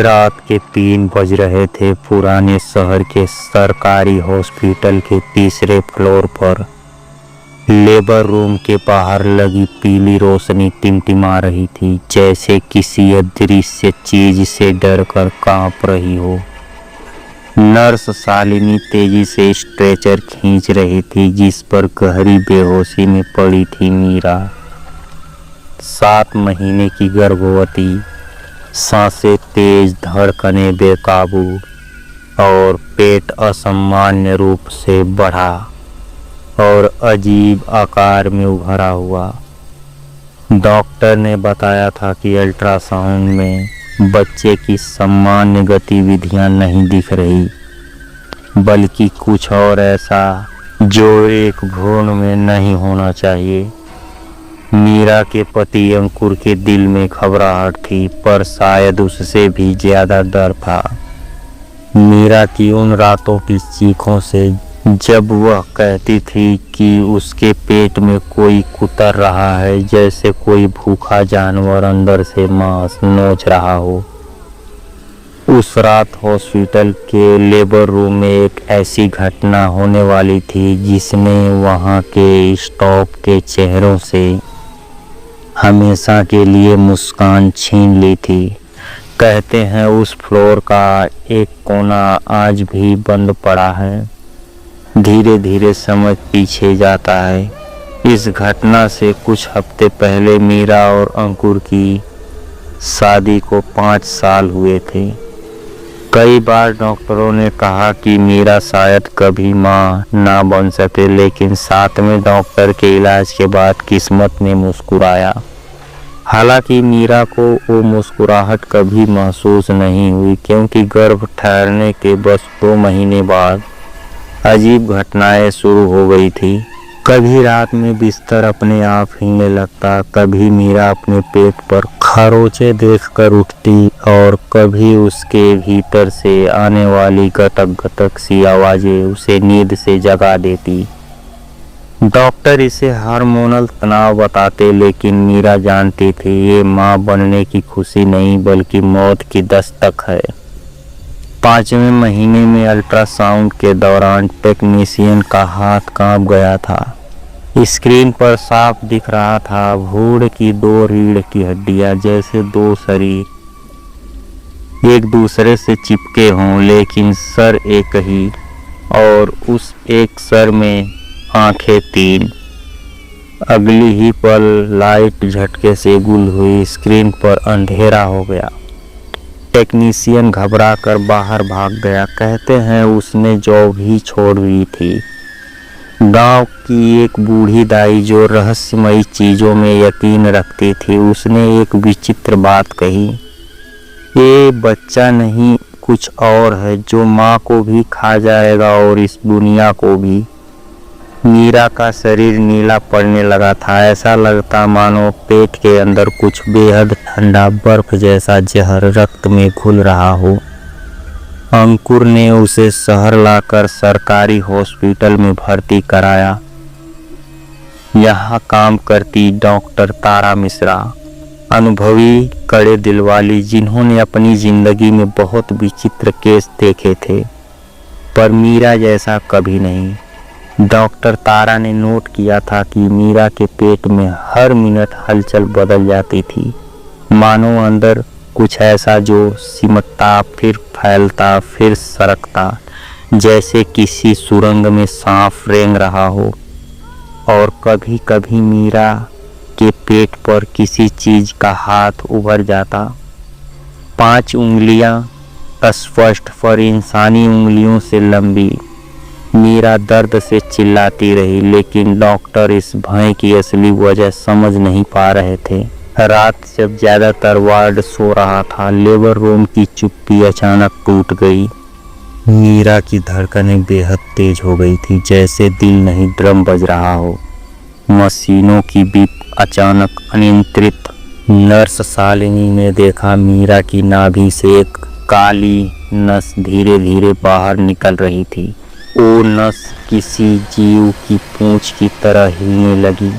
रात के 3 बज रहे थे। पुराने शहर के सरकारी हॉस्पिटल के तीसरे फ्लोर पर लेबर रूम के बाहर लगी पीली रोशनी टिमटिमा रही थी, जैसे किसी अदृश्य चीज से डरकर कांप रही हो। नर्स शालिनी तेजी से स्ट्रेचर खींच रही थी, जिस पर गहरी बेहोशी में पड़ी थी मीरा। 7 महीने की गर्भवती, सांसें तेज, धड़कनें बेकाबू और पेट असामान्य रूप से बढ़ा और अजीब आकार में उभरा हुआ। डॉक्टर ने बताया था कि अल्ट्रासाउंड में बच्चे की सामान्य गतिविधियां नहीं दिख रही, बल्कि कुछ और ऐसा जो एक भ्रूण में नहीं होना चाहिए। मीरा के पति अंकुर के दिल में घबराहट थी, पर शायद उससे भी ज्यादा डर था। मीरा की उन रातों की चीखों से, जब वह कहती थी कि उसके पेट में कोई कुतर रहा है, जैसे कोई भूखा जानवर अंदर से मांस नोच रहा हो। उस रात हॉस्पिटल के लेबर रूम में एक ऐसी घटना होने वाली थी जिसने वहां के स्टाफ के चेहरों से हमेशा के लिए मुस्कान छीन ली थी। कहते हैं उस फ्लोर का एक कोना आज भी बंद पड़ा है। धीरे धीरे समय पीछे जाता है। इस घटना से कुछ हफ्ते पहले मीरा और अंकुर की शादी को 5 साल हुए थे। कई बार डॉक्टरों ने कहा कि मीरा शायद कभी मां ना बन सके, लेकिन 7वें डॉक्टर के इलाज के बाद किस्मत ने मुस्कुराया। हालांकि मीरा को वो मुस्कुराहट कभी महसूस नहीं हुई, क्योंकि गर्भ ठहरने के बस 2 महीने बाद अजीब घटनाएं शुरू हो गई थी। कभी रात में बिस्तर अपने आप हिलने लगता, कभी मीरा अपने पेट पर खरोंचे देखकर उठती और कभी उसके भीतर से आने वाली गटक गटक सी आवाजें उसे नींद से जगा देती। डॉक्टर इसे हार्मोनल तनाव बताते, लेकिन मीरा जानती थी ये मां बनने की खुशी नहीं, बल्कि मौत की दस्तक है। 5वें महीने में अल्ट्रासाउंड के दौरान टेक्नीशियन का हाथ कांप गया था। स्क्रीन पर साफ दिख रहा था भ्रूण की 2 रीढ़ की हड्डियां, जैसे 2 शरीर एक दूसरे से चिपके हों, लेकिन सर एक ही, और उस एक सर में आंखें 3। अगली ही पल लाइट झटके से गुल हुई। स्क्रीन पर अंधेरा हो गया। टेक्नीशियन घबरा कर बाहर भाग गया। कहते हैं उसने जॉब ही छोड़ दी थी। गांव की एक बूढ़ी दाई जो रहस्यमयी चीजों में यकीन रखती थी, उसने एक विचित्र बात कही। ये बच्चा नहीं, कुछ और है जो माँ को भी खा जाएगा और इस दुनिया को भी। मीरा का शरीर नीला पड़ने लगा था। ऐसा लगता मानो पेट के अंदर कुछ बेहद ठंडा बर्फ जैसा जहर रक्त में घुल रहा हो। अंकुर ने उसे शहर लाकर सरकारी हॉस्पिटल में भर्ती कराया। यहाँ काम करती डॉक्टर तारा मिश्रा, अनुभवी, कड़े दिल वाली, जिन्होंने अपनी जिंदगी में बहुत विचित्र केस देखे थे, पर मीरा जैसा कभी नहीं। डॉक्टर तारा ने नोट किया था कि मीरा के पेट में हर मिनट हलचल बदल जाती थी, मानो अंदर कुछ ऐसा जो सिमटता, फिर फैलता, फिर सरकता, जैसे किसी सुरंग में सांप रेंग रहा हो। और कभी कभी मीरा के पेट पर किसी चीज का हाथ उभर जाता। 5 उंगलियां स्पष्ट, पर इंसानी उंगलियों से लंबी। मीरा दर्द से चिल्लाती रही, लेकिन डॉक्टर इस भय की असली वजह समझ नहीं पा रहे थे। रात जब ज्यादातर वार्ड सो रहा था, लेबर रूम की चुप्पी अचानक टूट गई। मीरा की धड़कनें बेहद तेज हो गई थी, जैसे दिल नहीं ड्रम बज रहा हो। मशीनों की बीप अचानक अनियंत्रित। नर्स शालिनी ने देखा मीरा की नाभि से एक काली नस धीरे धीरे बाहर निकल रही थी। वो नस किसी जीव की पूंछ की तरह हिलने लगी।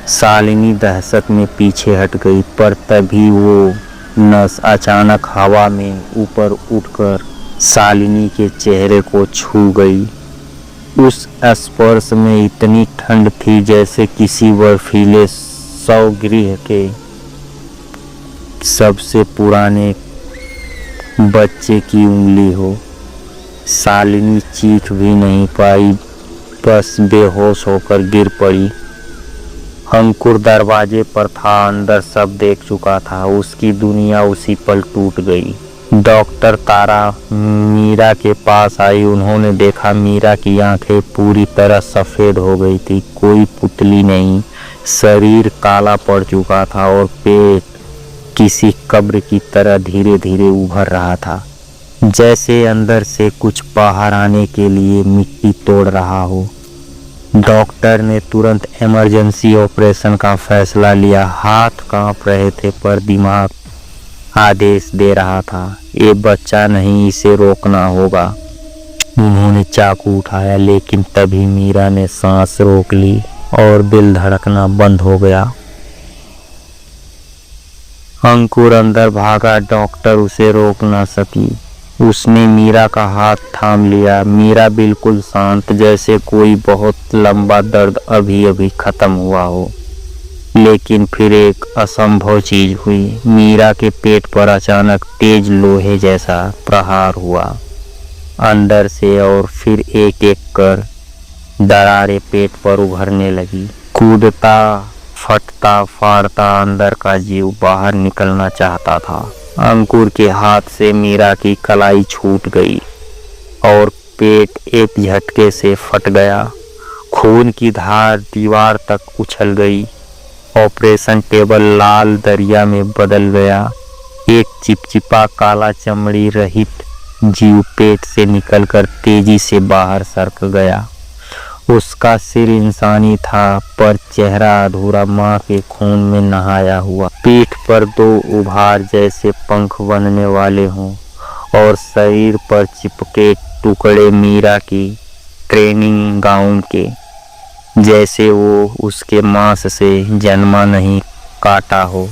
शालिनी दहशत में पीछे हट गई, पर तभी वो नस अचानक हवा में ऊपर उठकर शालिनी के चेहरे को छू गई। उस स्पर्श में इतनी ठंड थी जैसे किसी बर्फीले स्वगृह के सबसे पुराने बच्चे की उंगली हो। शालिनी चीख भी नहीं पाई, बस बेहोश होकर गिर पड़ी। अंकुर दरवाजे पर था, अंदर सब देख चुका था। उसकी दुनिया उसी पल टूट गई। डॉक्टर तारा मीरा के पास आई। उन्होंने देखा मीरा की आंखें पूरी तरह सफेद हो गई थी, कोई पुतली नहीं। शरीर काला पड़ चुका था और पेट किसी कब्र की तरह धीरे धीरे उभर रहा था, जैसे अंदर से कुछ बाहर आने के लिए मिट्टी तोड़ रहा हो। डॉक्टर ने तुरंत इमरजेंसी ऑपरेशन का फैसला लिया। हाथ कांप रहे थे पर दिमाग आदेश दे रहा था, ये बच्चा नहीं, इसे रोकना होगा। उन्होंने चाकू उठाया, लेकिन तभी मीरा ने सांस रोक ली और दिल धड़कना बंद हो गया। अंकुर अंदर भागा, डॉक्टर उसे रोक ना सकी। उसने मीरा का हाथ थाम लिया। मीरा बिल्कुल शांत, जैसे कोई बहुत लंबा दर्द अभी अभी खत्म हुआ हो। लेकिन फिर एक असंभव चीज हुई। मीरा के पेट पर अचानक तेज लोहे जैसा प्रहार हुआ अंदर से, और फिर एक एक कर दरारें पेट पर उभरने लगी। कूदता, फटता, फाड़ता अंदर का जीव बाहर निकलना चाहता था। अंकुर के हाथ से मीरा की कलाई छूट गई और पेट एक झटके से फट गया। खून की धार दीवार तक उछल गई। ऑपरेशन टेबल लाल दरिया में बदल गया। एक चिपचिपा काला चमड़ी रहित जीव पेट से निकलकर तेजी से बाहर सरक गया। उसका सिर इंसानी था, पर चेहरा अधूरा, मां के खून में नहाया हुआ। पीठ पर दो उभार जैसे पंख बनने वाले हों और शरीर पर चिपके टुकड़े मीरा की ट्रेनिंग गाउन के, जैसे वो उसके मांस से जन्मा नहीं, काटा हो।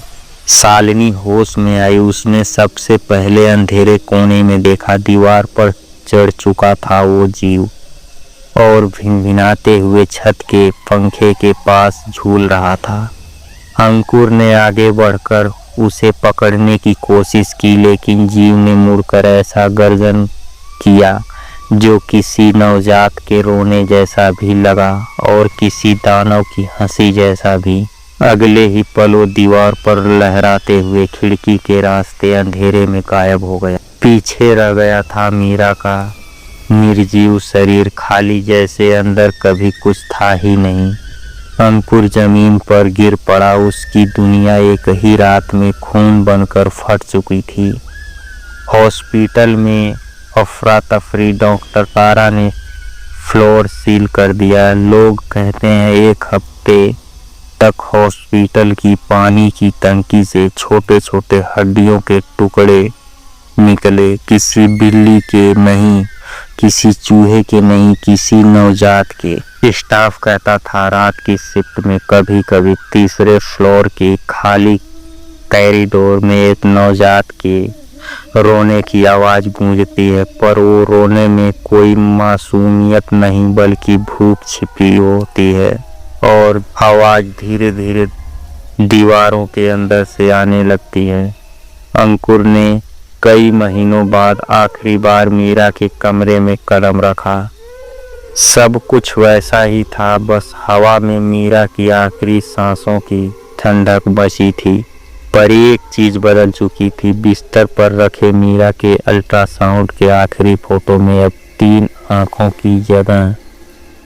शालिनी होश में आई। उसने सबसे पहले अंधेरे कोने में देखा। दीवार पर चढ़ चुका था वो जीव और भिनभिनाते हुए छत के पंखे के पास झूल रहा था। अंकुर ने आगे बढ़कर उसे पकड़ने की कोशिश की, लेकिन जीव ने मुड़कर ऐसा गर्जन किया जो किसी नवजात के रोने जैसा भी लगा और किसी दानव की हंसी जैसा भी। अगले ही पल वो दीवार पर लहराते हुए खिड़की के रास्ते अंधेरे में गायब हो गया। पीछे रह गया था मीरा का निर्जीव शरीर, खाली, जैसे अंदर कभी कुछ था ही नहीं। अंकुर जमीन पर गिर पड़ा। उसकी दुनिया एक ही रात में खून बनकर फट चुकी थी। हॉस्पिटल में अफरा तफरी। डॉक्टर तारा ने फ्लोर सील कर दिया। लोग कहते हैं 1 हफ्ते तक हॉस्पिटल की पानी की टंकी से छोटे छोटे हड्डियों के टुकड़े निकले। किसी बिल्ली के नहीं, किसी चूहे के नहीं, किसी नवजात के। स्टाफ कहता था रात की शिफ्ट में कभी कभी तीसरे फ्लोर के खाली कॉरिडोर में एक नवजात के रोने की आवाज गूंजती है, पर वो रोने में कोई मासूमियत नहीं बल्कि भूख छिपी होती है। और आवाज धीरे धीरे दीवारों के अंदर से आने लगती है। अंकुर ने कई महीनों बाद आखिरी बार मीरा के कमरे में कदम रखा। सब कुछ वैसा ही था, बस हवा में मीरा की आखिरी सांसों की ठंडक बची थी। पर एक चीज बदल चुकी थी। बिस्तर पर रखे मीरा के अल्ट्रासाउंड के आखिरी फोटो में अब 3 आंखों की जगह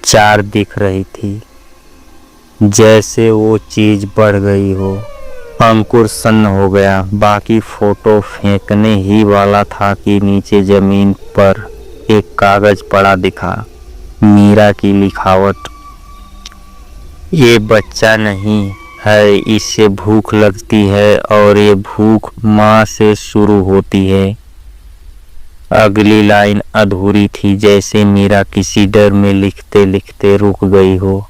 4 दिख रही थी, जैसे वो चीज बढ़ गई हो। अंकुर सन्न हो गया। बाकी फोटो फेंकने ही वाला था कि नीचे जमीन पर एक कागज पड़ा दिखा। मीरा की लिखावट, ये बच्चा नहीं है, इससे भूख लगती है और ये भूख माँ से शुरू होती है। अगली लाइन अधूरी थी, जैसे मीरा किसी डर में लिखते लिखते रुक गई हो।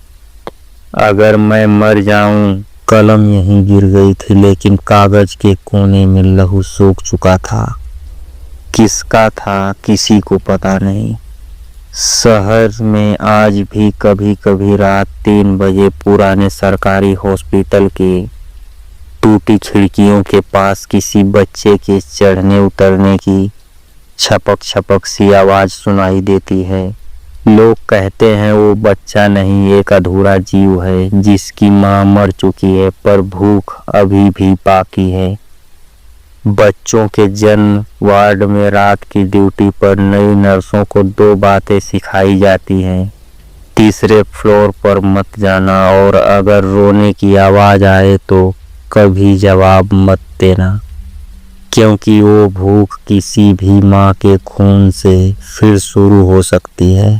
अगर मैं मर जाऊं कलम यहीं गिर गई थी, लेकिन कागज के कोने में लहू सूख चुका था। किसका था किसी को पता नहीं। शहर में आज भी कभी कभी रात 3 बजे पुराने सरकारी हॉस्पिटल के टूटी खिड़कियों के पास किसी बच्चे के चढ़ने उतरने की छपक छपक सी आवाज सुनाई देती है। लोग कहते हैं वो बच्चा नहीं, एक अधूरा जीव है जिसकी माँ मर चुकी है पर भूख अभी भी बाकी है। बच्चों के जन्म वार्ड में रात की ड्यूटी पर नई नर्सों को 2 बातें सिखाई जाती हैं। तीसरे फ्लोर पर मत जाना और अगर रोने की आवाज आए तो कभी जवाब मत देना, क्योंकि वो भूख किसी भी माँ के खून से फिर शुरू हो सकती है।